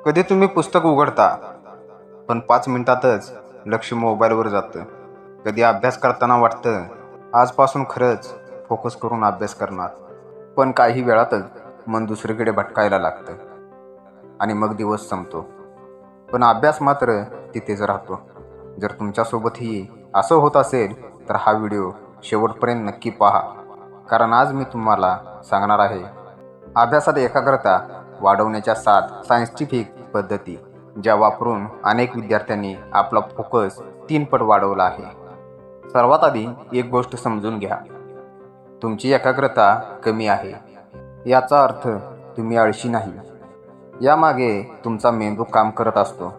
कधी तुम्ही पुस्तक उघडता पण 5 मिनिटातच लक्ष मोबाईलवर जातं. कधी अभ्यास करताना वाटतं आजपासून खरंच फोकस करून अभ्यास करणार, पण काही वेळातच मन दुसरीकडे भटकायला लागतं आणि मग दिवस संपतो. पण अभ्यास मात्र तिथेच राहतो. जर तुमच्यासोबतही असं होत असेल तर हा व्हिडिओ शेवटपर्यंत नक्की पहा, कारण आज मी तुम्हाला सांगणार आहे अभ्यासात एकाग्रता वाढवण्याच्या 7 सायंटिफिक पद्धती, ज्या वापरून अनेक विद्यार्थ्यांनी आपला फोकस 3 पट वाढवला आहे. सर्वात आधी एक गोष्ट समजून घ्या, तुमची एकाग्रता कमी आहे याचा अर्थ तुम्ही आळशी नाही. यामागे तुमचा मेंदू काम करत असतो.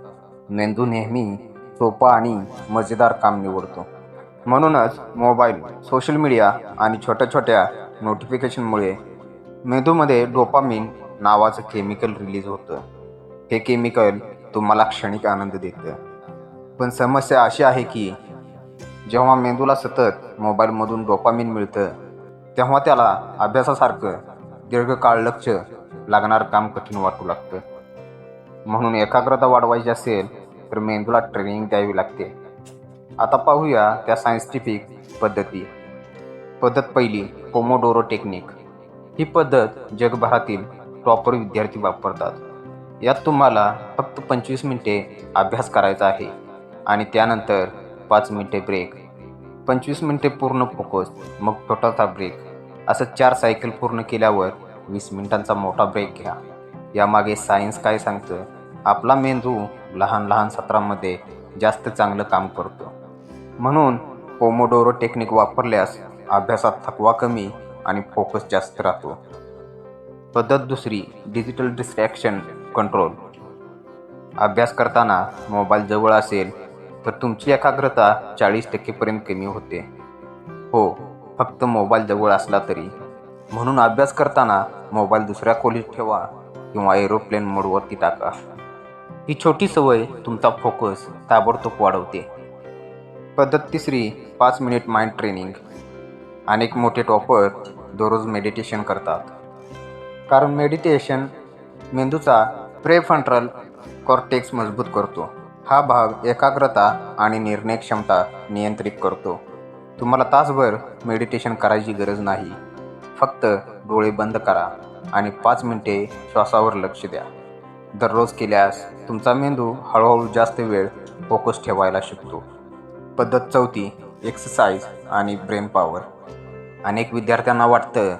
मेंदू नेहमी सोपं आणि मजेदार काम निवडतो. म्हणूनच मोबाईल, सोशल मीडिया आणि छोट्या छोट्या नोटिफिकेशनमुळे मेंदूमध्ये डोपामिन नावाचं केमिकल रिलीज होतं. हे केमिकल तुम्हाला क्षणिक आनंद देतं. पण समस्या अशी आहे की जेव्हा मेंदूला सतत मोबाईलमधून डोपामिन मिळतं, तेव्हा त्याला अभ्यासासारखं दीर्घकाळ लक्ष लागणारं काम कठीण वाटू लागतं. म्हणून एकाग्रता वाढवायची असेल तर मेंदूला ट्रेनिंग द्यावी लागते. आता पाहूया त्या सायंटिफिक पद्धती. पद्धत पहिली, पोमोडोरो टेक्निक. ही पद्धत जगभरातील टॉपर विद्यार्थी वापरतात. यात तुम्हाला फक्त 25 मिनिटे अभ्यास करायचा आहे आणि त्यानंतर 5 मिनिटे ब्रेक. 25 मिनिटे पूर्ण फोकस, मग छोटासा ब्रेक. असं 4 सायकल पूर्ण केल्यावर 20 मिनिटांचा मोठा ब्रेक घ्या. यामागे सायन्स काय सांगतं? आपला मेंदू लहान लहान सत्रांमध्ये जास्त चांगलं काम करतो. म्हणून पोमोडोरो टेक्निक वापरल्यास अभ्यासात थकवा कमी आणि फोकस जास्त राहतो. पद्धत दुसरी, डिजिटल डिस्ट्रॅक्शन कंट्रोल. अभ्यास करताना मोबाईल जवळ असेल तर तुमची एकाग्रता 40% पर्यंत कमी होते. हो, फक्त मोबाईल जवळ असला तरी. म्हणून अभ्यास करताना मोबाईल दुसऱ्या खोलीत ठेवा किंवा एरोप्लेन मोडवरती टाका. ही छोटी सवय तुमचा फोकस ताबडतोब वाढवते. पद्धत तिसरी, 5 मिनिट माइंड ट्रेनिंग. अनेक मोठे टॉपर दररोज मेडिटेशन करतात, कारण मेडिटेशन मेंदूचा प्रेफ्रंटल कॉर्टेक्स मजबूत करतो. हा भाग एकाग्रता आणि निर्णय क्षमता नियंत्रित करतो. तुम्हाला तासभर मेडिटेशन करायची गरज नाही. फक्त डोळे बंद करा आणि 5 मिनिटे श्वासावर लक्ष द्या. दररोज केल्यास तुमचा मेंदू हळूहळू जास्त वेळ फोकस ठेवायला शिकतो. पद्धत चौथी, एक्सरसाइज आणि ब्रेन पॉवर. अनेक विद्यार्थ्यांना वाटतं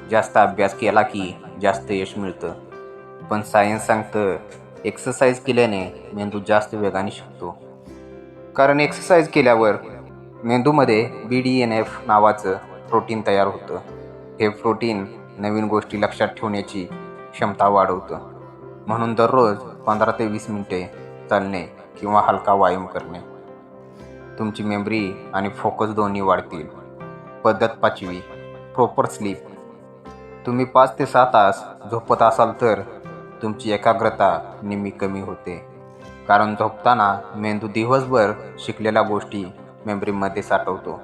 जास्त अभ्यास केला की जास्त यश मिळतं, पण सायन्स सांगतं एक्सरसाइज केल्याने मेंदू जास्त वेगाने शिकतो. कारण एक्सरसाइज केल्यावर मेंदूमध्ये BDNF नावाचं प्रोटीन तयार होतं. हे प्रोटीन नवीन गोष्टी लक्षात ठेवण्याची क्षमता वाढवतं. म्हणून दररोज 15 ते 20 मिनिटे चालणे किंवा हलका व्यायाम करणे. तुमची मेमरी आणि फोकस दोन्ही वाढतील. पद्धत पाचवी, प्रॉपर स्लीप. तुम्ही 5 ते 6 तास झोपत असाल तर तुमची एकाग्रता निम्मी कमी होते. कारण झोपताना मेंदू दिवसभर शिकलेल्या गोष्टी मेमरीमध्ये साठवतो.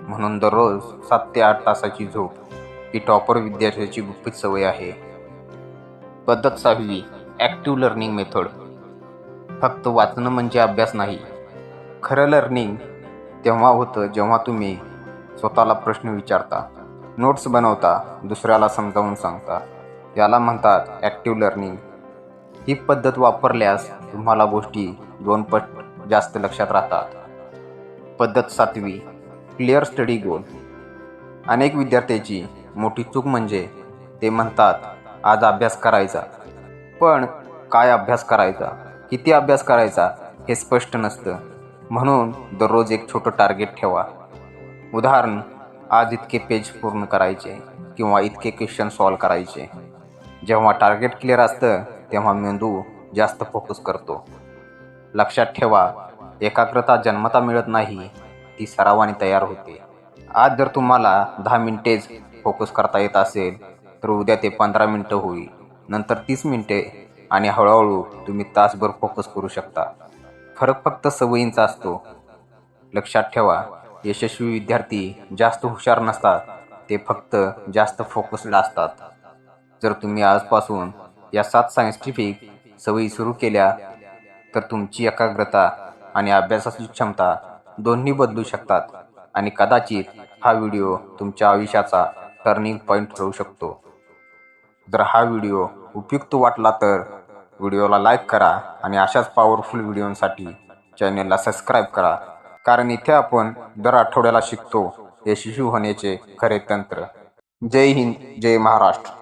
म्हणून दररोज 7 ते 8 तासाची झोप ही टॉपर विद्यार्थ्याची गुपित सवय आहे. पद्धत सहावी, ॲक्टिव्ह लर्निंग मेथड. फक्त वाचणं म्हणजे अभ्यास नाही. खरं लर्निंग तेव्हा होतं जेव्हा तुम्ही स्वतःला प्रश्न विचारता, नोट्स बनवता, दुसऱ्याला समजावून सांगता. याला म्हणतात ॲक्टिव्ह लर्निंग. ही पद्धत वापरल्यास तुम्हाला गोष्टी 2 पट जास्त लक्षात राहतात. पद्धत सातवी, क्लिअर स्टडी गोल. अनेक विद्यार्थ्यांची मोठी चूक म्हणजे ते म्हणतात आज अभ्यास करायचा, पण काय अभ्यास करायचा, किती अभ्यास करायचा हे स्पष्ट नसतं. म्हणून दररोज एक छोटं टार्गेट ठेवा. उदाहरण, आज इतके पेज पूर्ण करायचे किंवा इतके क्वेश्चन सॉल्व करायचे. जेव्हा टार्गेट क्लिअर असतं तेव्हा मेंदू जास्त फोकस करतो. लक्षात ठेवा, एकाग्रता जन्मता मिळत नाही, ती सरावाने तयार होते. आज जर तुम्हाला 10 मिनिटेच फोकस करता येत असेल तर उद्या ते 15 मिनिटं होईल, नंतर 30 मिनिटे आणि हळूहळू तुम्ही तासभर फोकस करू शकता. फरक फक्त सवयींचा असतो. लक्षात ठेवा, यशस्वी विद्यार्थी जास्त हुशार नसतात, ते फक्त जास्त फोकस्ड असतात. जर तुम्ही आजपासून या 7 सायंटिफिक सवयी सुरू केल्या तर तुमची एकाग्रता आणि अभ्यासाची क्षमता दोन्ही बदलू शकतात आणि कदाचित हा व्हिडिओ तुमच्या आयुष्याचा टर्निंग पॉईंट ठरू शकतो. जर हा व्हिडिओ उपयुक्त वाटला तर व्हिडिओला लाईक करा आणि अशाच पॉवरफुल व्हिडिओसाठी चॅनेलला सबस्क्राईब करा, कारण इथे आपण दर आठवड्याला शिकतो यशस्वी होण्याचे खरे तंत्र. जय हिंद, जय महाराष्ट्र.